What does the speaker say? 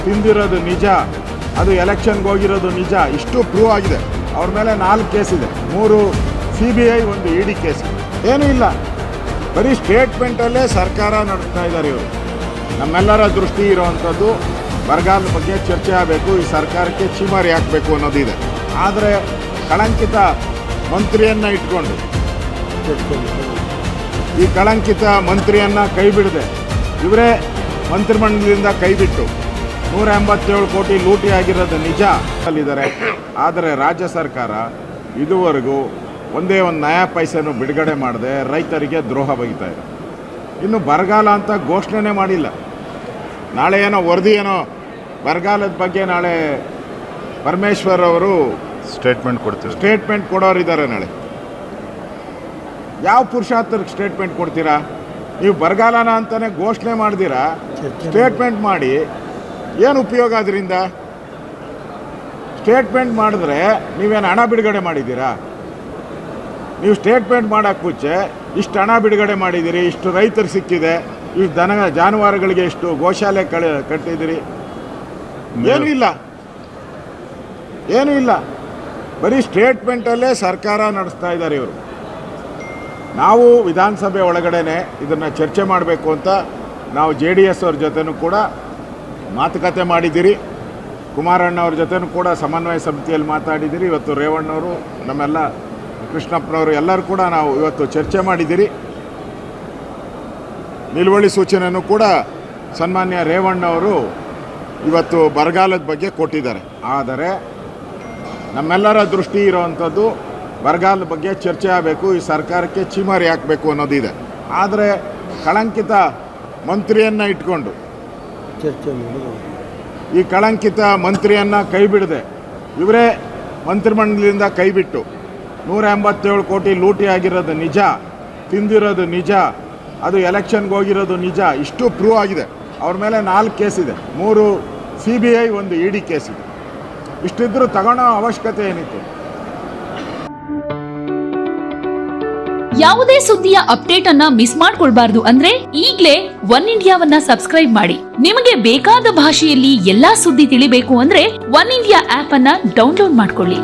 ತಿಂದಿರೋದು ನಿಜ, ಅದು ಎಲೆಕ್ಷನ್ಗೆ ಹೋಗಿರೋದು ನಿಜ, ಇಷ್ಟು ಪ್ರೂವ್ ಆಗಿದೆ. ಅವ್ರ ಮೇಲೆ 4 ಕೇಸ್ ಇದೆ, 3 CBI 1 ED ಕೇಸ್. ಏನೂ ಇಲ್ಲ, ಬರೀ ಸ್ಟೇಟ್ಮೆಂಟಲ್ಲೇ ಸರ್ಕಾರ ನಡೆಸ್ತಾ ಇದ್ದಾರೆ ಇವರು. ನಮ್ಮೆಲ್ಲರ ದೃಷ್ಟಿ ಇರುವಂಥದ್ದು ಬರಗಾಲದ ಬಗ್ಗೆ ಚರ್ಚೆ ಆಗಬೇಕು, ಈ ಸರ್ಕಾರಕ್ಕೆ ಚೀಮಾರಿ ಹಾಕಬೇಕು ಅನ್ನೋದಿದೆ. ಆದರೆ ಕಳಂಕಿತ ಮಂತ್ರಿಯನ್ನು ಇಟ್ಕೊಂಡು ಈ ಕಳಂಕಿತ ಮಂತ್ರಿಯನ್ನು ಕೈ ಬಿಡದೆ ಇವರೇ ಮಂತ್ರಿಮಂಡಲದಿಂದ ಕೈಬಿಟ್ಟು 187 ಕೋಟಿ ಲೂಟಿ ಆಗಿರೋದು ನಿಜ ಅಲ್ಲಿದ್ದಾರೆ. ಆದರೆ ರಾಜ್ಯ ಸರ್ಕಾರ ಇದುವರೆಗೂ ಒಂದೇ ಒಂದು ನಯಾ ಪೈಸೆನೂ ಬಿಡುಗಡೆ ಮಾಡದೆ ರೈತರಿಗೆ ದ್ರೋಹ ಬಗೆತಾ ಇದೆ. ಇನ್ನು ಬರಗಾಲ ಅಂತ ಘೋಷಣೆ ಮಾಡಿಲ್ಲ. ನಾಳೆ ಏನೋ ವರದಿ ಏನೋ ಬರಗಾಲದ ಬಗ್ಗೆ ನಾಳೆ ಪರಮೇಶ್ವರ್ ಅವರು ಸ್ಟೇಟ್ಮೆಂಟ್ ಕೊಡೋರಿದ್ದಾರೆ. ನಾಳೆ ಯಾವ ಪುರುಷಾರ್ಥಕ್ಕೆ ಸ್ಟೇಟ್ಮೆಂಟ್ ಕೊಡ್ತೀರಾ? ನೀವು ಬರಗಾಲನ ಅಂತಲೇ ಘೋಷಣೆ ಮಾಡ್ದಿರಾ ಸ್ಟೇಟ್ಮೆಂಟ್ ಮಾಡಿ ಏನು ಉಪಯೋಗ? ಅದರಿಂದ ಸ್ಟೇಟ್ಮೆಂಟ್ ಮಾಡಿದ್ರೆ ನೀವೇನು ಹಣ ಬಿಡುಗಡೆ ಮಾಡಿದ್ದೀರಾ? ನೀವು ಸ್ಟೇಟ್ಮೆಂಟ್ ಮಾಡೋಕ್ಕೆ ಮುಂಚೆ ಇಷ್ಟು ಹಣ ಬಿಡುಗಡೆ ಮಾಡಿದ್ದೀರಿ, ಇಷ್ಟು ರೈತರು ಸಿಕ್ಕಿದೆ, ಇಷ್ಟು ಜಾನುವಾರುಗಳಿಗೆ ಇಷ್ಟು ಗೋಶಾಲೆ ಕಟ್ಟಿದ್ದೀರಿ, ಏನೂ ಇಲ್ಲ. ಬರೀ ಸ್ಟೇಟ್ಮೆಂಟಲ್ಲೇ ಸರ್ಕಾರ ನಡೆಸ್ತಾ ಇದ್ದಾರೆ ಇವರು. ನಾವು ವಿಧಾನಸಭೆ ಒಳಗಡೆನೆ ಇದನ್ನು ಚರ್ಚೆ ಮಾಡಬೇಕು ಅಂತ ನಾವು JDS ಅವ್ರ ಜೊತೆನೂ ಕೂಡ ಮಾತುಕತೆ ಮಾಡಿದ್ದೀರಿ. ಕುಮಾರಣ್ಣ ಅವ್ರ ಜೊತೆನೂ ಕೂಡ ಸಮನ್ವಯ ಸಮಿತಿಯಲ್ಲಿ ಮಾತಾಡಿದ್ದೀರಿ. ಇವತ್ತು ರೇವಣ್ಣವರು, ನಮ್ಮೆಲ್ಲ ಕೃಷ್ಣಪ್ಪನವರು ಎಲ್ಲರೂ ಕೂಡ ನಾವು ಇವತ್ತು ಚರ್ಚೆ ಮಾಡಿದ್ದೀರಿ. ನಿಲುವಳಿ ಸೂಚನೆಯೂ ಕೂಡ ಸನ್ಮಾನ್ಯ ರೇವಣ್ಣವರು ಇವತ್ತು ಬರಗಾಲದ ಬಗ್ಗೆ ಕೊಟ್ಟಿದ್ದಾರೆ. ಆದರೆ ನಮ್ಮೆಲ್ಲರ ದೃಷ್ಟಿ ಇರುವಂಥದ್ದು ಬರಗಾಲದ ಬಗ್ಗೆ ಚರ್ಚೆ ಆಗಬೇಕು, ಈ ಸರ್ಕಾರಕ್ಕೆ ಚೀಮಾರಿ ಹಾಕಬೇಕು ಅನ್ನೋದಿದೆ. ಆದರೆ ಕಳಂಕಿತ ಮಂತ್ರಿಯನ್ನು ಇಟ್ಕೊಂಡು ಈ ಕಳಂಕಿತ ಮಂತ್ರಿಯನ್ನು ಕೈ ಬಿಡದೆ ಇವರೇ ಮಂತ್ರಿಮಂಡಲದಿಂದ ಕೈಬಿಟ್ಟು 187 ಕೋಟಿ ಲೂಟಿ ಆಗಿರೋದು ನಿಜ, ತಿಂದಿರೋದು ನಿಜ, ಅದು ಎಲೆಕ್ಷನ್ಗೆ ಹೋಗಿರೋದು ನಿಜ, ಇಷ್ಟು ಪ್ರೂವ್ ಆಗಿದೆ. ಅವ್ರ ಮೇಲೆ 4 ಕೇಸ್ ಇದೆ, 3 CBI 1 ED ಕೇಸ್ ಇದೆ. ಇಷ್ಟಿದ್ರೂ ತಗೊಳ್ಳೋ ಅವಶ್ಯಕತೆ ಏನಿತ್ತು? ಯಾವುದೇ ಸುದ್ದಿಯ ಅಪ್ಡೇಟ್ ಅನ್ನ ಮಿಸ್ ಮಾಡ್ಕೊಳ್ಬಾರ್ದು ಅಂದ್ರೆ ಈಗ್ಲೇ ಒನ್ ಇಂಡಿಯಾವನ್ನ ಸಬ್ಸ್ಕ್ರೈಬ್ ಮಾಡಿ. ನಿಮಗೆ ಬೇಕಾದ ಭಾಷೆಯಲ್ಲಿ ಎಲ್ಲಾ ಸುದ್ದಿ ತಿಳಿಬೇಕು ಅಂದ್ರೆ ಒನ್ ಇಂಡಿಯಾ ಆಪ್ ಅನ್ನ ಡೌನ್ಲೋಡ್ ಮಾಡ್ಕೊಳ್ಳಿ.